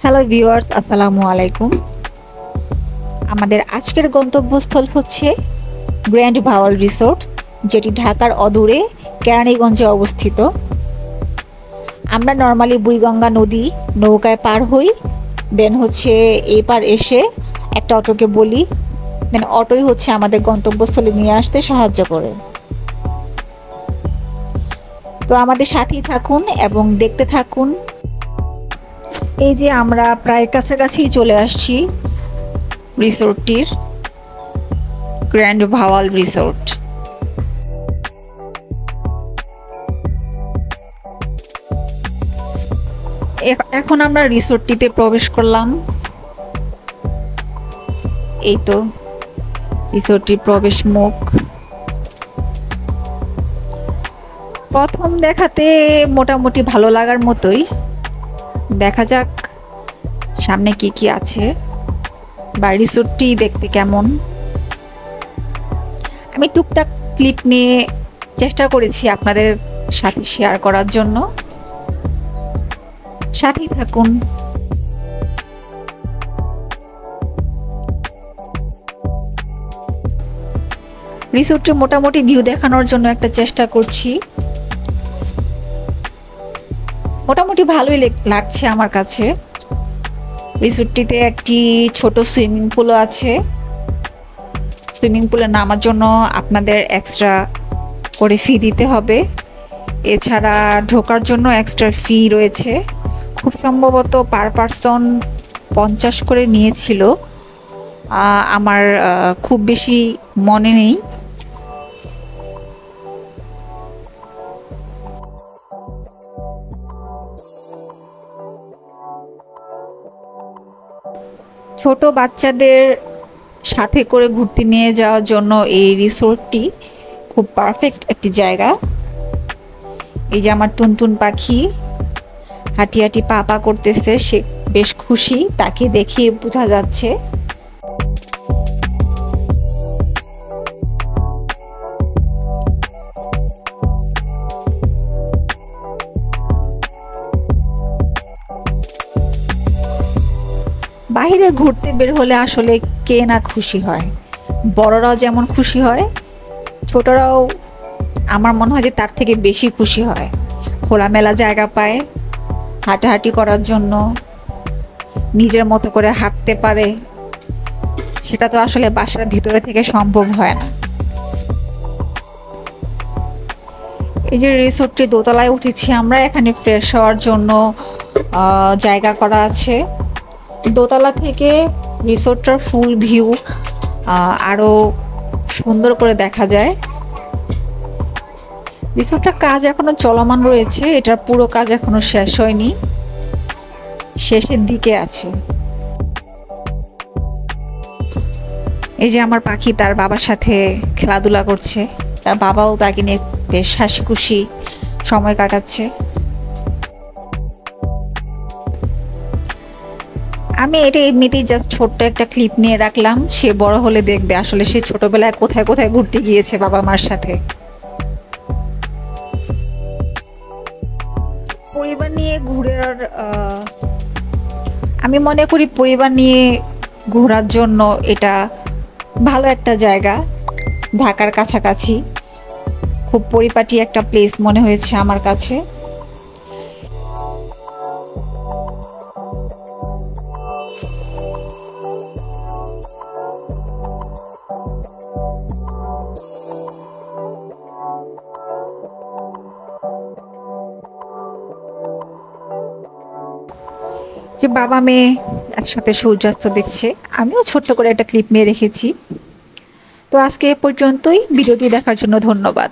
Hello viewers, আসসালামু আলাইকুম। আমাদের আজকের গন্তব্যস্থল হচ্ছে গ্র্যান্ড ভাওয়াল রিসোর্ট, যেটি ঢাকার অদূরে কেরানীগঞ্জে অবস্থিত। আমরা নর্মালি বুড়িগঙ্গা নদী নৌকায় পার হই, দেন হচ্ছে এই পার এসে একটা অটোকে বলি, দেন অটোই হচ্ছে আমাদের গন্তব্যস্থলে নিয়ে আসতে সাহায্য করে। তো আমাদের সাথেই থাকুন এবং দেখতে থাকুন। এই যে আমরা প্রায় কাছাকাছি চলে আসছি রিসোর্টটির, গ্র্যান্ড ভাওয়াল রিসোর্ট। এখন আমরা রিসোর্টটিতে প্রবেশ করলাম। এই তো রিসোর্টটির প্রবেশ মুখ। প্রথম দেখাতে মোটামুটি ভালো লাগার মতোই, দেখা যাক সামনে কি কি আছে বা রিসোর্টটি দেখতে কেমন। আমি টুকটাক ক্লিপ নিয়ে চেষ্টা করেছি আপনাদের সাথে শেয়ার করার জন্য, সাথেই থাকুন। রিসোর্টে মোটামুটি ভিউ দেখানোর জন্য একটা চেষ্টা করছি। মোটামুটি ভালোই লাগছে আমার কাছে। রিসোর্টটিতে একটি ছোট সুইমিং পুলও আছে। সুইমিং পুলে নামার জন্য আপনাদের এক্সট্রা করে ফি দিতে হবে। এছাড়া ঢোকার জন্য এক্সট্রা ফি রয়েছে। খুব সম্ভবত পার পারসন 50 করে নিয়েছিল, আমার খুব বেশি মনে নেই। ছোট বাচ্চাদের সাথে করে ঘুরতে নিয়ে যাওয়ার জন্য এই রিসোর্টটি খুব পারফেক্ট একটি জায়গা। এই যে আমার টুনটুন পাখি হাঁটি হাঁটি পা পা করতেছে, সে বেশ খুশি, তাকে দেখে বোঝা যাচ্ছে। বাইরে ঘুরতে বের হলে আসলে কে না খুশি হয়, বড়রাও যেমন খুশি হয়, ছোটরাও আমার মনে হয় যে তার থেকে বেশি খুশি হয়। খোলামেলা জায়গা পায়, হাঁটাহাঁটি করার জন্য, নিজের মতো করে হাঁটতে পারে, সেটা তো আসলে বাসার ভিতরে থেকে সম্ভব হয় না। এই যে রিসোর্টটি দোতলায় উঠেছি আমরা, এখানে ফ্রেশ হওয়ার জন্য জায়গা করা আছে। দোতলা থেকে রিসোর্টটার ফুল ভিউ আরো সুন্দর করে দেখা যায়। রিসোর্টটার কাজ এখনো চলমান রয়েছে, এটার পুরো কাজ এখনো শেষ হয়নি, শেষের দিকে আছে। এই যে আমার পাখি তার বাবার সাথে খেলাধুলা করছে, তার বাবাও তাকে নিয়ে বেশ হাসি খুশি সময় কাটাচ্ছে। আমি এটা এমনিতেই জাস্ট ছোট্ট একটা ক্লিপ নিয়ে রাখলাম, সে বড় হলে দেখবে আসলে সে ছোটবেলায় কোথায় কোথায় ঘুরতে গিয়েছে বাবা মার সাথে। পরিবার নিয়ে ঘুরার আমি মনে করি পরিবার নিয়ে ঘোরার জন্য এটা ভালো একটা জায়গা। ঢাকার কাছাকাছি খুব পরিপাটি একটা প্লেস মনে হয়েছে আমার কাছে। যে বাবা মেয়ে একসাথে সূর্যাস্ত দেখছে, আমিও ছোট্ট করে একটা ক্লিপ নিয়ে রেখেছি। তো আজকে এ পর্যন্তই, ভিডিওটি দেখার জন্য ধন্যবাদ।